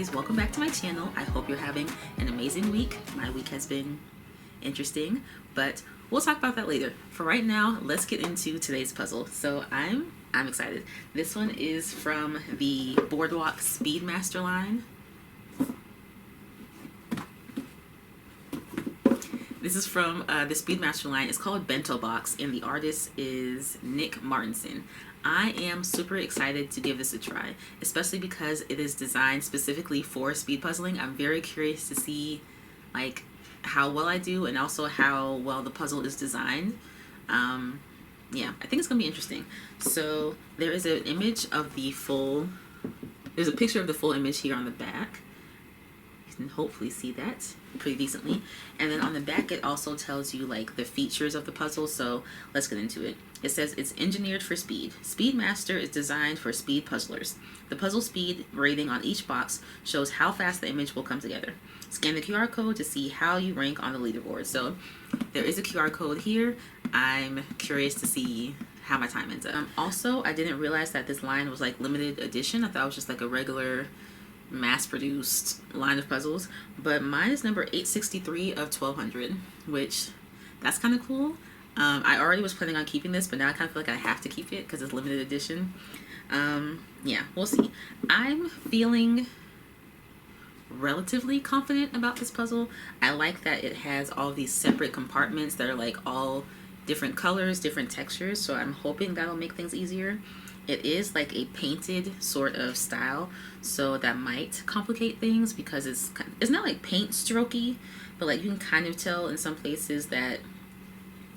guys, welcome back to my channel. I hope you're having an amazing week. My week has been interesting, but we'll talk about that later. For right now, let's get into today's puzzle. So I'm excited. This one is from the Boardwalk Speedmaster line. This is from the Speedmaster line. It's called Bento Box, and the artist is Nick Martinson. I am super excited to give this a try, especially because it is designed specifically for speed puzzling. I'm very curious to see like how well I do and also how well the puzzle is designed. Yeah, I think it's gonna be interesting. So there is an image of the full, there's a picture of the full image here on the back. You can hopefully see that pretty decently. And then on the back it also tells you like the features of the puzzle, so let's get into it. It says it's engineered for speed. Speedmaster is designed for speed puzzlers. The puzzle speed rating on each box shows how fast the image will come together. Scan the QR code to see how you rank on the leaderboard. So there is a QR code here. I'm curious to see how my time ends up. Also, I didn't realize that this line was like limited edition. I thought it was just like a regular mass-produced line of puzzles, but mine is number 863 of 1200, which that's kind of cool. I already was planning on keeping this, but now I kind of feel like I have to keep it because it's limited edition. Yeah, we'll see. I'm feeling relatively confident about this puzzle. I like that it has all these separate compartments that are like all different colors, different textures, so I'm hoping that'll make things easier. It is like a painted sort of style, so that might complicate things because it's not like paint strokey, but like you can kind of tell in some places that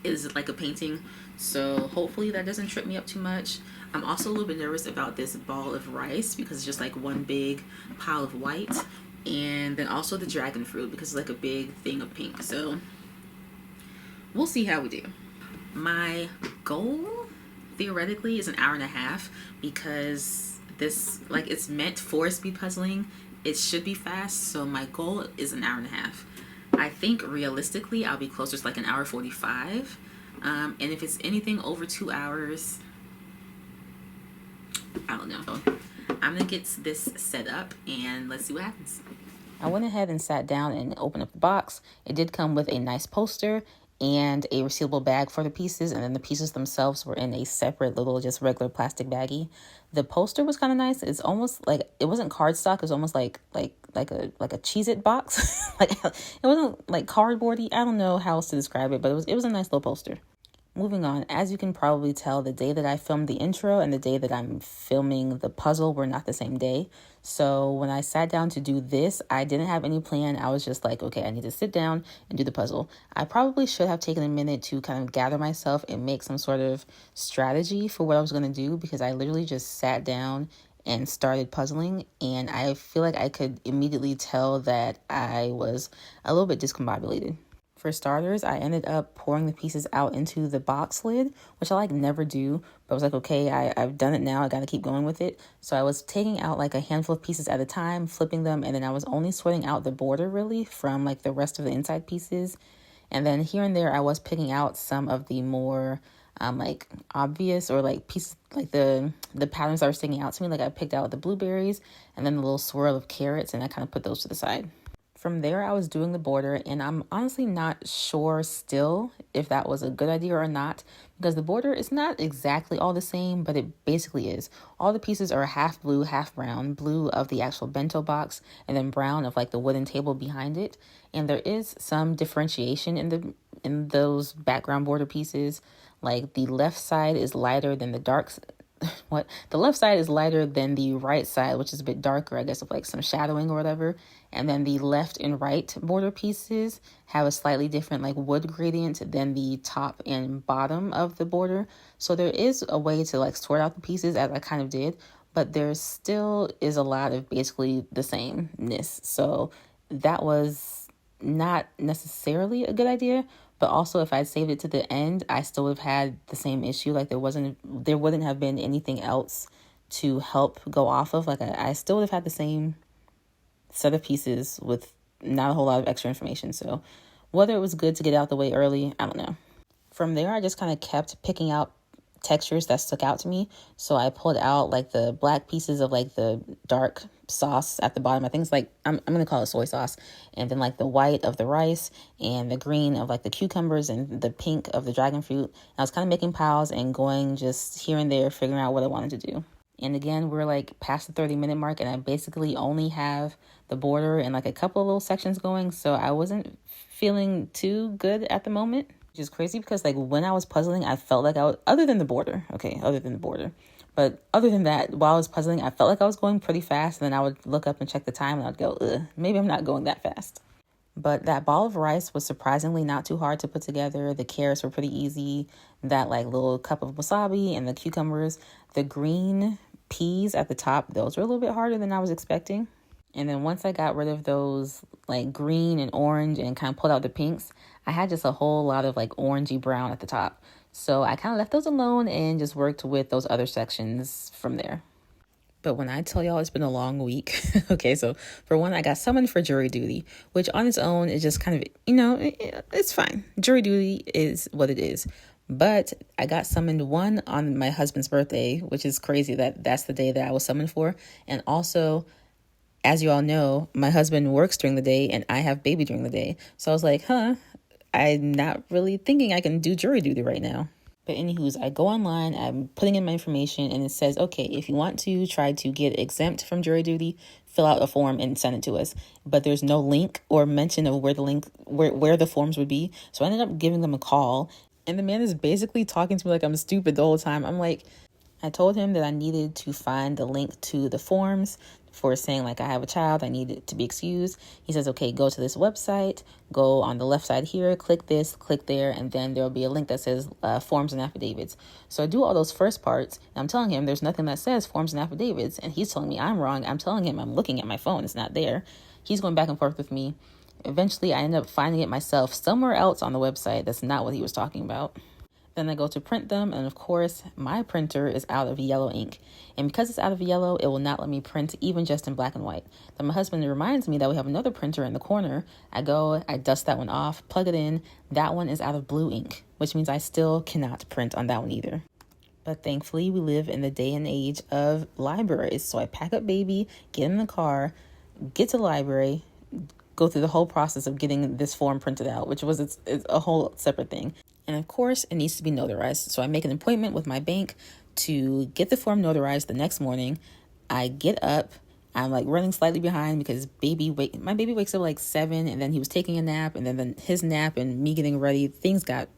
it is like a painting, so hopefully that doesn't trip me up too much. I'm also a little bit nervous about this ball of rice because it's just like one big pile of white, and then also the dragon fruit because it's like a big thing of pink, so we'll see how we do. My goal theoretically is an hour and a half because this, like, it's meant for speed puzzling. It should be fast, so my goal is an hour and a half. I think realistically I'll be closer to like an hour 45, and if it's anything over 2 hours, I don't know. I'm gonna get this set up and let's see what happens. I went ahead and sat down and opened up the box. It did come with a nice poster and a resealable bag for the pieces, and then the pieces themselves were in a separate little just regular plastic baggie. The poster was kind of nice. It's almost like, it wasn't cardstock, it was almost like a Cheez-It box. Like, it wasn't like cardboardy. I don't know how else to describe it, but it was a nice little poster. Moving on, as you can probably tell, the day that I filmed the intro and the day that I'm filming the puzzle were not the same day. So when I sat down to do this, I didn't have any plan. I was just like, okay, I need to sit down and do the puzzle. I probably should have taken a minute to kind of gather myself and make some sort of strategy for what I was going to do, because I literally just sat down and started puzzling, and I feel like I could immediately tell that I was a little bit discombobulated. For starters, I ended up pouring the pieces out into the box lid, which I like never do, but I was like, okay, I've done it now, I gotta keep going with it. So I was taking out like a handful of pieces at a time, flipping them, and then I was only sorting out the border really from like the rest of the inside pieces. And then here and there I was picking out some of the more like obvious or like pieces, like the patterns that were sticking out to me. Like I picked out the blueberries and then the little swirl of carrots, and I kind of put those to the side. From there, I was doing the border, and I'm honestly not sure still if that was a good idea or not, because the border is not exactly all the same, but it basically is. All the pieces are half blue, half brown, blue of the actual bento box, and then brown of like the wooden table behind it. And there is some differentiation in those background border pieces. Like the left side is lighter than the left side is lighter than the right side, which is a bit darker, I guess, with like some shadowing or whatever. And then the left and right border pieces have a slightly different like wood gradient than the top and bottom of the border. So there is a way to like sort out the pieces, as I kind of did, but there still is a lot of basically the sameness. So that was not necessarily a good idea. But also, if I'd saved it to the end, I still would have had the same issue. Like there wouldn't have been anything else to help go off of. Like I still would have had the same set of pieces with not a whole lot of extra information. So whether it was good to get out the way early, I don't know. From there, I just kind of kept picking out textures that stuck out to me. So I pulled out like the black pieces of like the dark sauce at the bottom. I think it's like, I'm gonna call it soy sauce, and then like the white of the rice and the green of like the cucumbers and the pink of the dragon fruit. And I was kind of making piles and going just here and there, figuring out what I wanted to do. And again, we're like past the 30-minute mark, and I basically only have the border and like a couple of little sections going. So I wasn't feeling too good at the moment, which is crazy because like when I was puzzling, I felt like other than the border, but other than that, while I was puzzling, I felt like I was going pretty fast. And then I would look up and check the time and I'd go, maybe I'm not going that fast. But that ball of rice was surprisingly not too hard to put together. The carrots were pretty easy. That like little cup of wasabi and the cucumbers, the green peas at the top, those were a little bit harder than I was expecting. And then once I got rid of those like green and orange and kind of pulled out the pinks, I had just a whole lot of like orangey brown at the top. So I kind of left those alone and just worked with those other sections from there. But when I tell y'all it's been a long week, okay, so for one, I got summoned for jury duty, which on its own is just kind of, it's fine. Jury duty is what it is. But I got summoned one on my husband's birthday, which is crazy that that's the day that I was summoned for. And also, as you all know, my husband works during the day and I have baby during the day. So I was like, I'm not really thinking I can do jury duty right now. But anywho's, I go online, I'm putting in my information, and it says, okay, if you want to try to get exempt from jury duty, fill out a form and send it to us. But there's no link or mention of where the forms would be. So I ended up giving them a call, and the man is basically talking to me like I'm stupid the whole time. I'm like, I told him that I needed to find the link to the forms for saying like I have a child, I need it to be excused. He says, okay, go to this website, go on the left side here, click this, click there, and then there'll be a link that says forms and affidavits. So I do all those first parts, and I'm telling him there's nothing that says forms and affidavits, and he's telling me I'm wrong. I'm telling him I'm looking at my phone, it's not there. He's going back and forth with me. Eventually, I end up finding it myself somewhere else on the website. That's not what he was talking about. Then I go to print them, and of course, my printer is out of yellow ink. And because it's out of yellow, it will not let me print even just in black and white. Then my husband reminds me that we have another printer in the corner. I go, I dust that one off, plug it in. That one is out of blue ink, which means I still cannot print on that one either. But thankfully, we live in the day and age of libraries. So I pack up baby, get in the car, get to the library, go through the whole process of getting this form printed out, which was it's a whole separate thing. And of course, it needs to be notarized. So I make an appointment with my bank to get the form notarized the next morning. I get up. I'm like running slightly behind because my baby wakes up like 7, and then he was taking a nap, and then his nap and me getting ready, the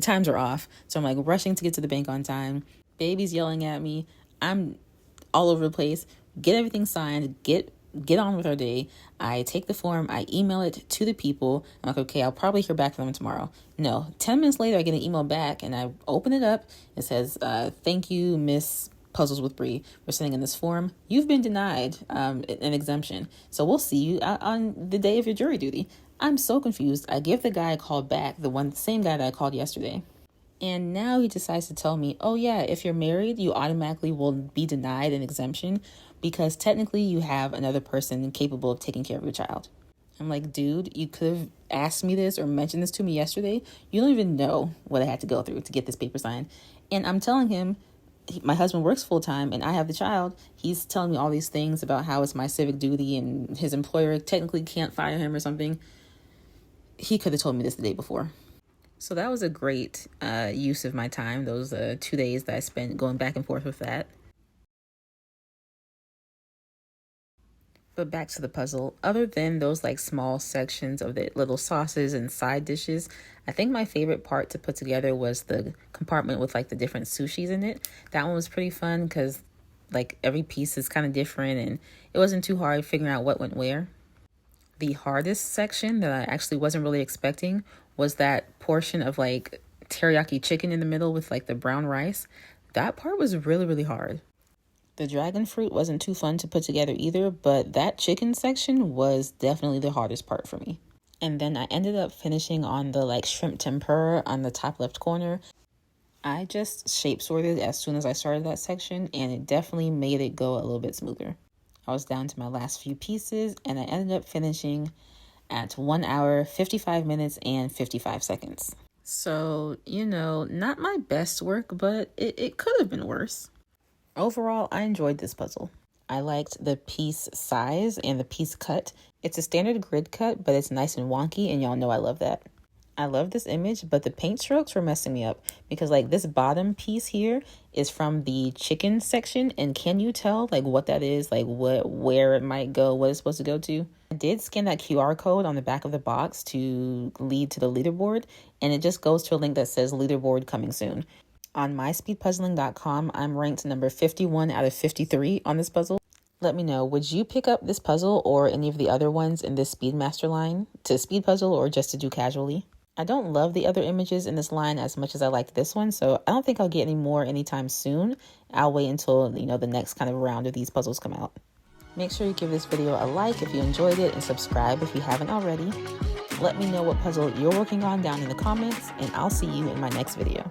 times are off. So I'm like rushing to get to the bank on time. Baby's yelling at me. I'm all over the place. Get everything signed. Get on with our day. I take the form, I email it to the people. I'm like, okay, I'll probably hear back from them tomorrow. No, 10 minutes later, I get an email back, and I open it up. It says, thank you, Miss Puzzles with Bree, for sending in this form. You've been denied an exemption. So we'll see you on the day of your jury duty. I'm so confused. I give the guy a call back, the same guy that I called yesterday. And now he decides to tell me, oh yeah, if you're married, you automatically will be denied an exemption because technically you have another person capable of taking care of your child. I'm like, dude, you could have asked me this or mentioned this to me yesterday. You don't even know what I had to go through to get this paper signed. And I'm telling him, my husband works full time and I have the child. He's telling me all these things about how it's my civic duty and his employer technically can't fire him or something. He could have told me this the day before. So that was a great use of my time, those 2 days that I spent going back and forth with that. But back to the puzzle, other than those like small sections of the little sauces and side dishes, I think my favorite part to put together was the compartment with like the different sushis in it. That one was pretty fun because like every piece is kind of different and it wasn't too hard figuring out what went where. The hardest section that I actually wasn't really expecting was that portion of like teriyaki chicken in the middle with like the brown rice. That part was really, really hard. The dragon fruit wasn't too fun to put together either, but that chicken section was definitely the hardest part for me. And then I ended up finishing on the like shrimp tempura on the top left corner. I just shape sorted as soon as I started that section, and it definitely made it go a little bit smoother. I was down to my last few pieces, and I ended up finishing at 1 hour, 55 minutes, and 55 seconds. So, you know, not my best work, but it could have been worse. Overall, I enjoyed this puzzle. I liked the piece size and the piece cut. It's a standard grid cut, but it's nice and wonky, and y'all know I love that. I love this image, but the paint strokes were messing me up because like this bottom piece here is from the chicken section, and can you tell like what that is, like where it might go, what it's supposed to go to? I did scan that QR code on the back of the box to lead to the leaderboard, and it just goes to a link that says leaderboard coming soon. On myspeedpuzzling.com, I'm ranked number 51 out of 53 on this puzzle. Let me know, would you pick up this puzzle or any of the other ones in this Speedmaster line to speed puzzle or just to do casually? I don't love the other images in this line as much as I liked this one, so I don't think I'll get any more anytime soon. I'll wait until, you know, the next kind of round of these puzzles come out. Make sure you give this video a like if you enjoyed it and subscribe if you haven't already. Let me know what puzzle you're working on down in the comments, and I'll see you in my next video.